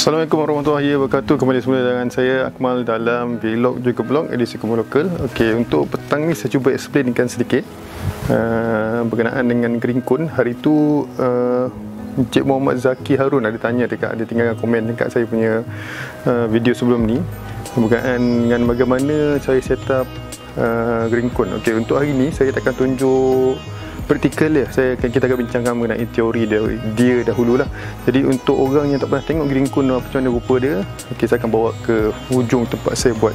Assalamualaikum warahmatullahi wabarakatuh. Kembali semula dengan saya Akmal dalam vlog juga blog edisi Kamu Lokal. Okey, untuk petang ni saya cuba explainkan sedikit berkenaan dengan green cone. Hari tu Encik Muhammad Zaki Harun ada tanya dekat, dia tinggalkan komen dekat saya punya video sebelum ni berkenaan dengan bagaimana saya set up green cone. Okey, untuk hari ni saya akan tunjuk praktikal dia. Kita akan bincangkan mengenai teori dia dahululah. Jadi untuk orang yang tak pernah tengok green cone macam mana rupa dia, okey, saya akan bawa ke hujung tempat saya buat.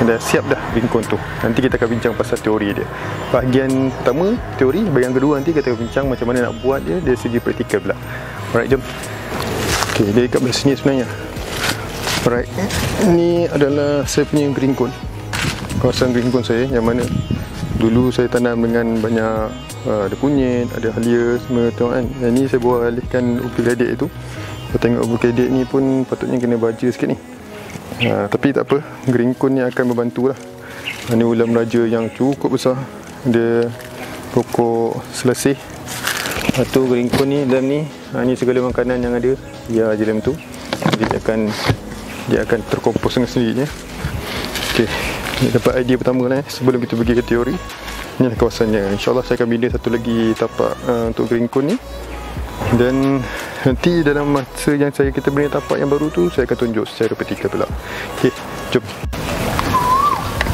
Dah siap dah green cone tu. Nanti kita akan bincang pasal teori dia. Bahagian pertama teori, bahagian kedua nanti kita akan bincang macam mana nak buat dia dari segi praktikal pula. Alright, jom. Okey, dia dekat belah sini sebenarnya. Alright, ini adalah saya punya green cone. Kawasan green cone saya yang mana dulu saya tanam dengan banyak ada kunyit, ada halia semua, tengok kan. Yang ni saya bawa alihkan ubi ledek tu. Saya tengok ubi ledek ni pun patutnya kena baja sikit ni. Tapi tak apa, green cone ni akan membantu lah. Ini ulam raja yang cukup besar. Dia pokok selasih. Satu green cone ni dalam ni, ni segala makanan yang ada dia je dalam tu. Jadi dia akan terkompos dengan sendirinya. Okey, ni dapat idea pertama lah sebelum kita pergi ke teori. Inilah kawasannya. InsyaAllah saya akan bina satu lagi tapak untuk green cone ni. Dan nanti dalam masa yang kita bina tapak yang baru tu, saya akan tunjuk secara praktikal pula. Okey, jom.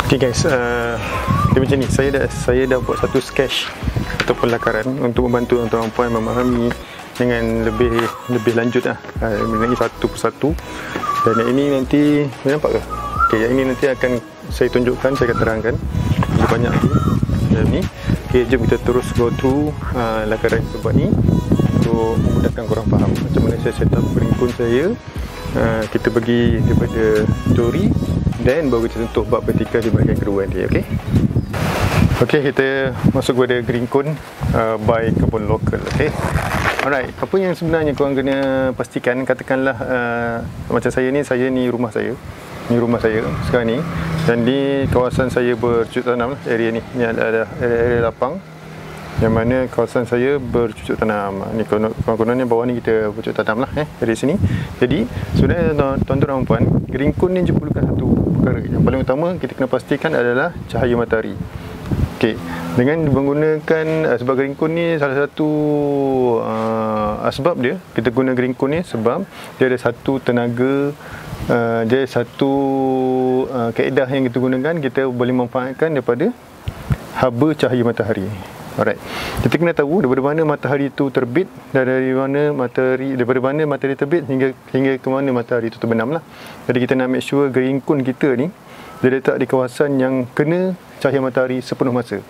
Okey guys, dia macam ni. Saya dah buat satu sketch ataupun lakaran untuk membantu tuan-tuan dan puan memahami dengan lebih lanjut lah mengenai satu persatu. Dan yang ini nanti nampak ke? Okey, yang ini nanti akan saya tunjukkan, saya akan terangkan lebih banyak lagi dalam ni. Okey, jom kita terus go through lakaran yang buat ni untuk memudahkan korang faham macam mana saya set up green cone saya. Kita bagi daripada teori dan baru kita sentuh bab praktikal di bahagian kedua nanti. Okey, okey, kita masuk kepada green cone by Kebun Lokal. Okey, alright, apa yang sebenarnya korang kena pastikan, katakanlah macam saya ni rumah saya. Ni rumah saya sekarang ni, dan di kawasan saya bercucuk tanam lah, area ni. Ni ada area lapang yang mana kawasan saya bercucuk tanam. Ni kononnya bawah ni kita bercucuk tanam lah dari sini. Jadi sebenarnya tuan-tuan dan puan, green cone ni perlukan satu perkara yang paling utama kita kena pastikan adalah cahaya matahari. Okey, dengan menggunakan sebab green cone ni salah satu asbab dia kita guna green cone ni sebab dia ada satu tenaga, dia satu kaedah yang kita gunakan, kita boleh memanfaatkan daripada haba cahaya matahari. Alright, kita kena tahu daripada mana matahari itu terbit dan daripada mana matahari terbit hingga ke mana matahari itu terbenam lah. Jadi kita nak make sure green cone kita ni dia letak di kawasan yang kena cahaya matahari sepenuh masa.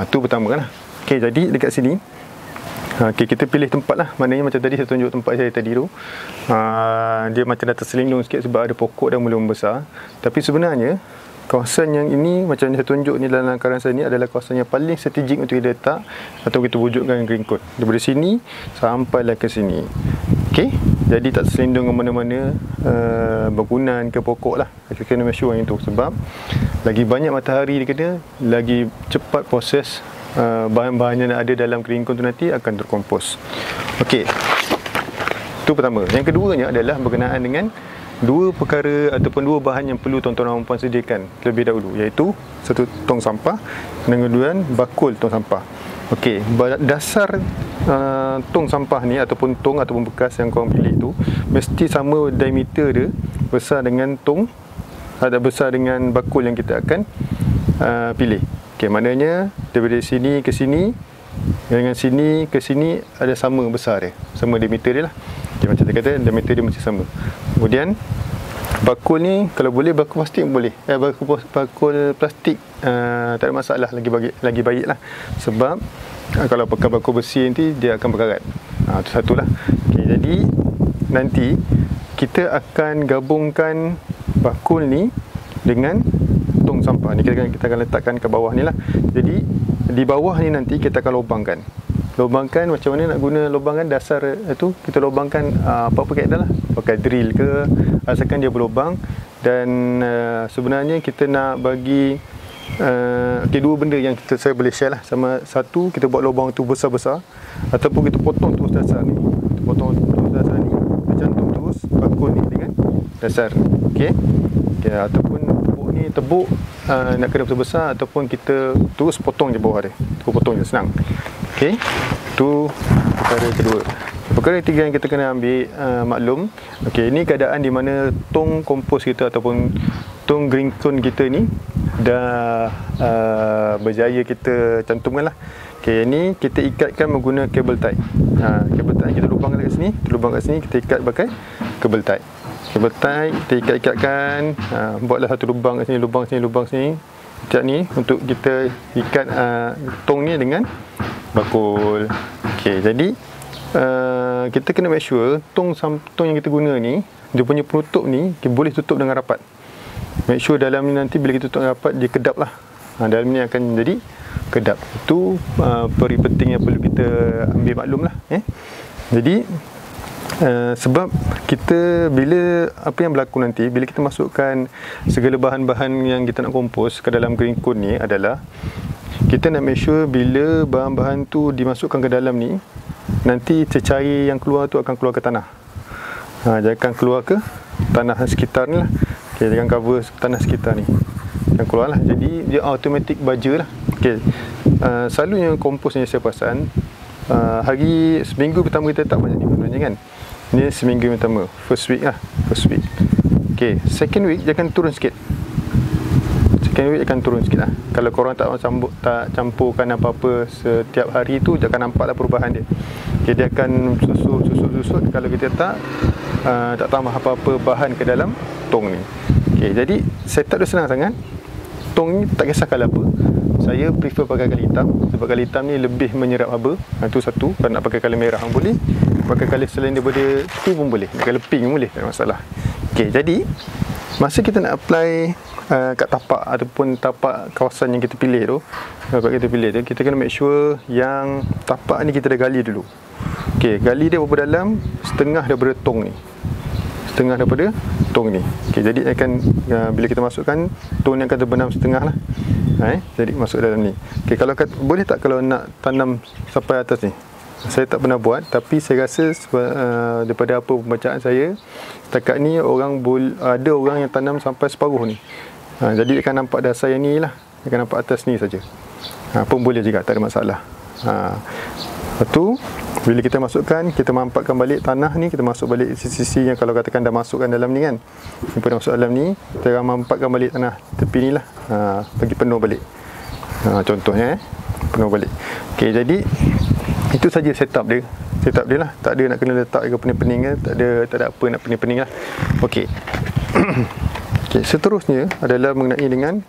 Tu pertama kan lah. Okay, jadi dekat sini okay, kita pilih tempat lah. Maknanya macam tadi saya tunjuk tempat saya tadi tu, dia macam dah terselindung sikit sebab ada pokok dan mula membesar. Tapi sebenarnya kawasan yang ini macam yang saya tunjuk ni dalam lakaran saya ni adalah kawasan yang paling strategik untuk kita letak atau kita wujudkan green cone. Daripada sini sampailah ke sini. Okey, jadi tak terselindung ke mana-mana bangunan ke pokok lah. Kita kena make sure yang itu sebab lagi banyak matahari dia kena, lagi cepat proses bahan-bahan yang ada dalam green cone tu nanti akan terkompos. Okey, itu pertama. Yang keduanya adalah berkenaan dengan dua perkara ataupun dua bahan yang perlu tuan-tuan dan puan sediakan terlebih dahulu, iaitu satu tong sampah dan kemudian bakul tong sampah. Okey, dasar tong sampah ni ataupun tong ataupun bekas yang korang pilih tu mesti sama diameter dia, besar dengan tong atau besar dengan bakul yang kita akan pilih. Okey, maknanya daripada sini ke sini dengan sini ke sini ada sama besar dia, sama diameter dia lah. Okay, macam dia kata diameter dia mesti sama. Kemudian bakul ni kalau boleh bakul plastik boleh. Bakul plastik tak ada masalah, lagi baik lah. Sebab kalau pakai bakul besi nanti dia akan berkarat. Itu satulah. Okay, jadi nanti kita akan gabungkan bakul ni dengan tong sampah ni. Kita akan letakkan ke bawah ni lah. Jadi di bawah ni nanti kita akan lubangkan macam mana nak guna lubangkan dasar itu, kita lubangkan apa-apa kaedah lah, pakai drill ke, asalkan dia berlubang. Dan sebenarnya kita nak bagi okay, dua benda yang saya boleh share lah. Sama satu, kita buat lubang tu besar-besar, ataupun kita potong terus dasar ni, kita potong terus dasar ni, kita cantum terus bakul ni dengan dasar. Okey. Ataupun tebuk nak kena besar ataupun kita terus potong je bawah dia. Potong je, senang. Okey. Tu perkara kedua. Perkara ketiga yang kita kena ambil maklum, okey, ini keadaan di mana tong kompos kita ataupun tong green cone kita ni dah berjaya kita cantumkan lah. Okey, ini kita ikatkan menggunakan kabel tie. Kabel tie kita lubangkan kat sini, kita ikat pakai kabel tie. Kabel tie kita ikat-ikatkan, buatlah satu lubang kat sini, lubang sini. Setiap ni untuk kita ikat tong ni dengan bakul. Okey, jadi kita kena make sure tong yang kita guna ni, dia punya penutup ni boleh tutup dengan rapat. Make sure dalam ni nanti bila kita tutup dengan rapat, dia kedap lah. Dalam ni akan jadi kedap. Itu peri penting yang perlu kita ambil maklum lah. Jadi sebab kita bila apa yang berlaku nanti bila kita masukkan segala bahan-bahan yang kita nak kompos ke dalam green cone ni adalah kita nak make sure bila bahan-bahan tu dimasukkan ke dalam ni, nanti cecair yang keluar tu akan keluar ke tanah. Jangan keluar ke tanah sekitar ni lah. Okay, jangan cover tanah sekitar ni, yang keluar lah. Jadi dia automatic baja lah. Okay. Selalunya kompos ni saya perasan hari seminggu pertama kita tak banyak ni kan. Ni seminggu pertama, first week lah, Okay, second week dia akan turun sikit. Lah. Kalau korang tak campurkan apa-apa setiap hari tu, dia akan nampaklah perubahan dia. Okay, dia akan susut kalau kita tak tambah apa-apa bahan ke dalam tong ni. Okay, jadi setup dia senang sangat. Tong ni tak kisah kalau apa, saya prefer pakai kali hitam sebab kali hitam ni lebih menyerap haba. Itu satu. Kalau nak pakai kali merah pun boleh, pakai kali selain daripada tu pun boleh, kali pink pun boleh, tak ada masalah. Okay, jadi masa kita nak apply kat tapak ataupun tapak kawasan yang kita pilih tu, kita kena make sure yang tapak ni kita dah gali dulu. Okay, gali dia berapa dalam? Setengah daripada tong ni. Okay, jadi akan bila kita masukkan, tong ni akan terbenam setengah lah. Jadi masuk dalam ni. Okay, kalau boleh tak kalau nak tanam sampai atas ni? Saya tak pernah buat, tapi saya rasa daripada apa pembacaan saya, setakat ni ada orang yang tanam sampai separuh ni. Jadi akan nampak dasar yang ni lah, akan nampak atas ni saja. Pun boleh juga, tak ada masalah. Lepas tu bila kita masukkan, kita mampatkan balik tanah ni, kita masuk balik sisi-sisi yang kalau katakan dah masukkan dalam ni kan, kita dah masuk dalam ni, kita akan mampatkan balik tanah tepi ni lah, bagi penuh balik. Contohnya penuh balik. Okay, jadi itu saja setup dia lah. Tak ada nak kena letak ke pening-pening ke, tak ada apa nak pening-pening lah. Okay. Okay, seterusnya adalah mengenai dengan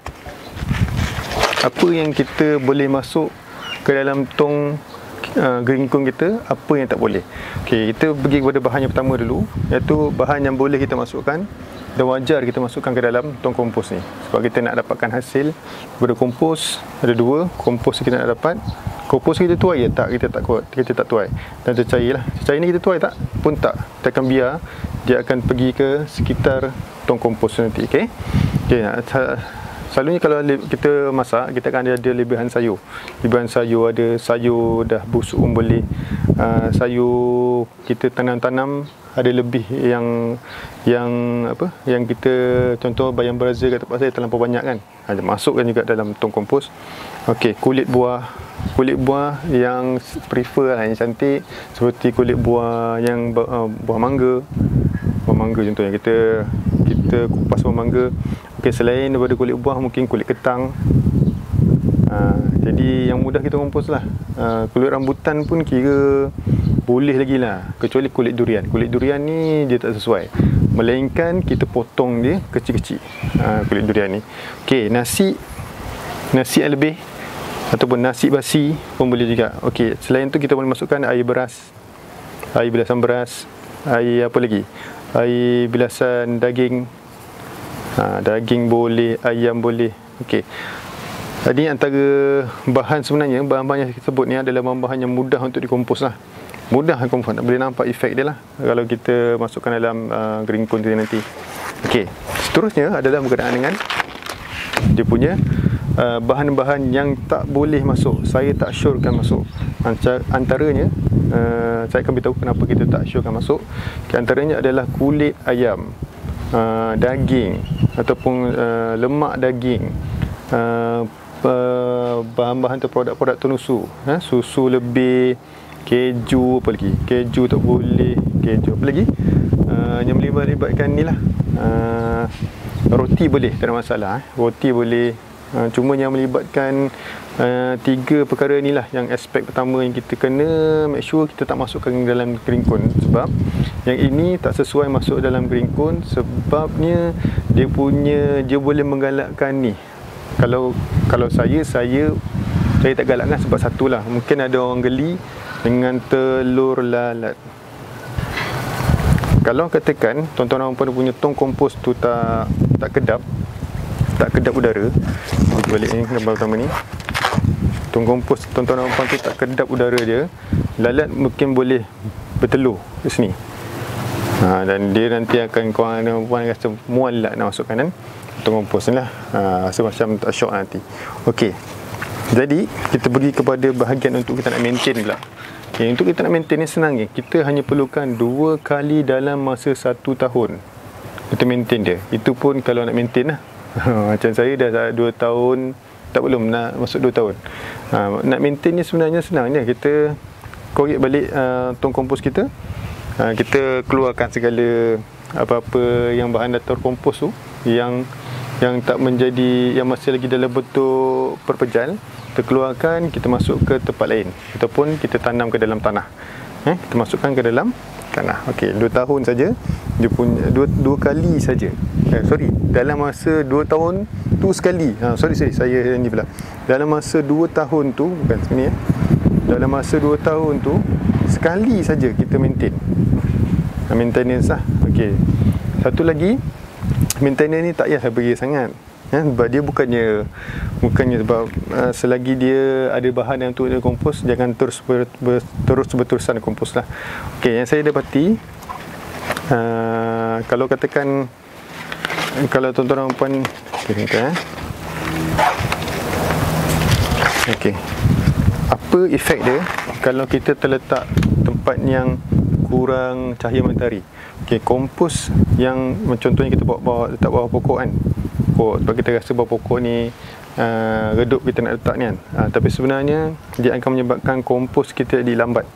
apa yang kita boleh masuk ke dalam tong green cone kita, apa yang tak boleh. Okay, kita pergi kepada bahan yang pertama dulu, iaitu bahan yang boleh kita masukkan dan wajar kita masukkan ke dalam tong kompos ni. Sebab kita nak dapatkan hasil daripada kompos, ada dua kompos kita nak dapat. Kompos kita tuai ya tak? Kita tak tuai. Dan cecair lah. Cecair ni kita tuai tak? Pun tak. Kita akan biar dia akan pergi ke sekitar tong kompos nanti. Okay? Okay, selalunya kalau kita masak, kita akan ada lebihan sayur. Lebihan sayur, ada sayur dah busuk pun boleh. Sayur kita tanam-tanam ada lebih yang kita, contoh bayam brazil kat tempat saya terlampau banyak kan. Masukkan juga dalam tong kompos. Okey, kulit buah yang prefer lah, yang cantik, seperti kulit buah yang buah mangga contohnya, kita kupas buah mangga. Okey, selain daripada kulit buah, mungkin kulit ketang. Jadi yang mudah kita kompos lah. Kulit rambutan pun kira boleh lagi lah, kecuali kulit durian. Kulit durian ni dia tak sesuai, melainkan kita potong dia kecil-kecil, kulit durian ni. Okey, nasi yang lebih ataupun nasi basi pun boleh juga. Okey, selain tu kita boleh masukkan air beras, air bilasan beras, air apa lagi, air bilasan daging, daging boleh, ayam boleh. Okey, jadi antara bahan sebenarnya, bahan-bahan yang kita sebut ni adalah bahan-bahan yang mudah untuk dikompos lah. Mudah kompos, boleh nampak efek dia lah kalau kita masukkan dalam green cone tu nanti. Okey, seterusnya adalah berkenaan dengan dia punya bahan-bahan yang tak boleh masuk. Saya tak syorkan masuk. Antaranya saya akan beritahu kenapa kita tak syorkan masuk. Antaranya adalah kulit ayam. daging ataupun lemak daging, bahan-bahan tu produk-produk tenusu, susu lebih, keju, apa lagi, keju tak boleh, keju apa lagi, yang melibatkan ni lah, roti boleh, tak ada masalah, roti boleh. Cuma yang melibatkan 3 perkara ni lah yang aspek pertama yang kita kena make sure kita tak masukkan dalam green cone. Sebab yang ini tak sesuai masuk dalam green cone, sebabnya dia boleh menggalakkan ni. Kalau saya tak galakkan sebab satulah, mungkin ada orang geli dengan telur lalat. Kalau katakan tuan-tuan dan puan punya tong kompos tu tak kedap udara, balik ni gambar pertama ni, tong kompos tuan-tuan dan puan tu tak kedap udara dia, lalat mungkin boleh bertelur di sini. Dan dia nanti akan korang dan puan rasa mual lah nak masukkan kan tong kompos ni lah, rasa macam tak syok nanti. Okey, jadi kita pergi kepada bahagian untuk kita nak maintain pula. Okay, untuk kita nak maintain ni senang je. Kita hanya perlukan 2 kali dalam masa 1 tahun kita maintain dia. Itu pun kalau nak maintain lah. Macam saya dah 2 tahun, tak belum nak masuk 2 tahun. Nak maintain ni sebenarnya senang je. Kita korek balik tong kompos kita. Kita keluarkan segala apa-apa yang bahan datar kompos tu yang tak menjadi, yang masih lagi dalam bentuk perpejal. Kita keluarkan, kita masuk ke tempat lain ataupun kita tanam ke dalam tanah. Kita masukkan ke dalam tanah. Okey, 2 tahun saja. Dia punya 2 kali saja. Dalam masa 2 tahun tu sekali. Saya ni pula. Dalam masa 2 tahun tu, bukan sini dalam masa 2 tahun tu sekali saja kita maintain. Maintenance lah. Okey. Satu lagi, maintenance ni tak payah beri sangat. Sebab dia bukannya sebab selagi dia ada bahan yang untuk dia kompos, jangan terus berterusan kompos lah. Okey, yang saya dapati, kalau katakan, kalau tuan-tuan dan puan okey, apa efek dia kalau kita terletak tempat yang kurang cahaya matahari? Okey, kompos yang contohnya kita letak bawah pokok kan, sebab kita rasa bawah pokok ni redup kita nak letak ni kan, tapi sebenarnya dia akan menyebabkan kompos kita jadi lambat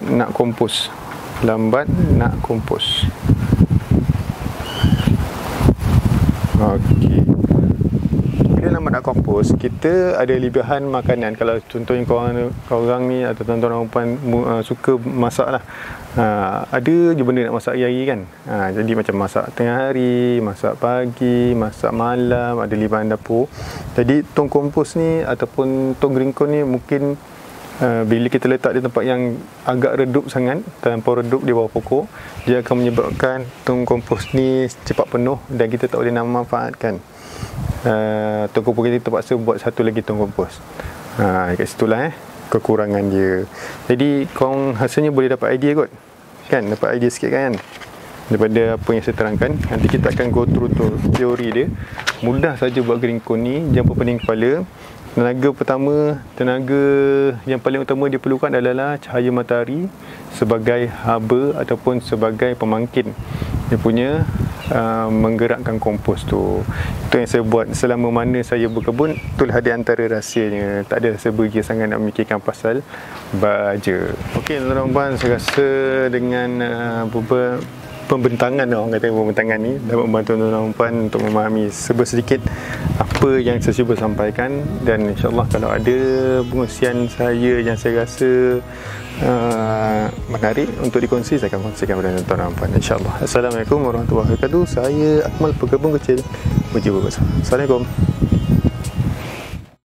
nak kompos. Okey, bila lambat nak kompos, kita ada lebihan makanan. Kalau contohnya korang ni atau tuan-tuan dan puan suka masak lah, ada je benda nak masak hari-hari kan. Jadi macam masak tengah hari, masak pagi, masak malam, ada libahan dapur. Jadi tong kompos ni ataupun tong green cone ni mungkin bila kita letak di tempat yang agak redup sangat, terlampau redup di bawah pokok, dia akan menyebabkan tong kompos ni cepat penuh dan kita tak boleh nak memanfaatkan. Tong kompos kita terpaksa buat satu lagi tong kompos. Kat situlah kekurangan dia. Jadi korang hasilnya boleh dapat idea kot kan, dapat idea sikit kan daripada apa yang saya terangkan. Nanti kita akan go through teori dia. Mudah saja buat green cone ni, jangan berpening kepala. Tenaga yang paling utama dia perlukan adalah cahaya matahari sebagai haba ataupun sebagai pemangkin dia punya menggerakkan kompos tu. Itu yang saya buat selama mana saya berkebun. Itulah di antara rahsianya. Tak ada rasa begia sangat nak memikirkan pasal baja. Okey, tuan-tuan dan puan, saya rasa dengan pembentangan, orang kata pembentangan ni dapat membantu tuan-tuan dan puan untuk memahami sedikit apa yang saya cuba sampaikan. Dan insyaAllah kalau ada pengusian saya yang saya rasa menarik untuk dikongsi, saya akan kongsikan kepada tuan-tuan dan puan, insyaAllah. Assalamualaikum warahmatullahi wabarakatuh. Saya Akmal, pekebun kecil, berjumpa bersama. Assalamualaikum.